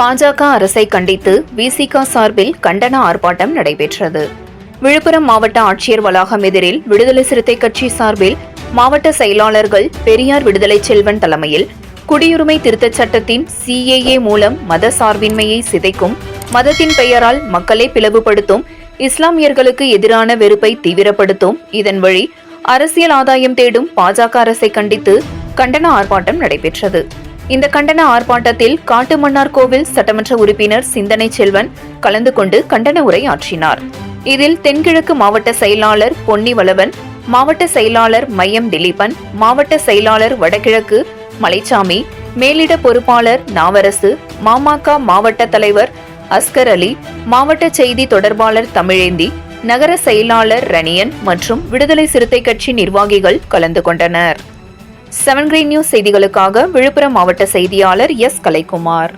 பாஜக அரசை கண்டித்து விசிக சார்பில் கண்டன ஆர்ப்பாட்டம் நடைபெற்றது. விழுப்புரம் மாவட்ட ஆட்சியர் வளாகம் எதிரில் விடுதலை சிறுத்தை கட்சி சார்பில் மாவட்ட செயலாளர்கள் பெரியார் விடுதலை செல்வன் தலைமையில் குடியுரிமை திருத்தச் சட்டத்தின் CAA மூலம் மத சார்பின்மையை சிதைக்கும், மதத்தின் பெயரால் மக்களை பிளவுபடுத்தும், இஸ்லாமியர்களுக்கு எதிரான வெறுப்பை தீவிரப்படுத்தும், இதன் வழி அரசியல் ஆதாயம் தேடும் பாஜக அரசை கண்டித்து கண்டன ஆர்ப்பாட்டம் நடைபெற்றது. இந்த கண்டன ஆர்ப்பாட்டத்தில் காட்டுமன்னார்கோவில் சட்டமன்ற உறுப்பினர் சிந்தனை செல்வன் கலந்து கொண்டு கண்டன உரை ஆற்றினார். இதில் தென்கிழக்கு மாவட்ட செயலாளர் பொன்னிவளவன், மாவட்ட செயலாளர் மையம் திலீபன், மாவட்ட செயலாளர் வடகிழக்கு மலைச்சாமி, மேலிட பொறுப்பாளர் நாவரசு, மாமக மாவட்ட தலைவர் அஸ்கர் அலி, மாவட்ட செய்தி தொடர்பாளர் தமிழேந்தி, நகர செயலாளர் ரணியன் மற்றும் விடுதலை சிறுத்தை கட்சி நிர்வாகிகள் கலந்து கொண்டனர். 7 Green News செய்திகளுக்காக விழுப்புரம் மாவட்ட செய்தியாளர் S. கலைக்குமார்.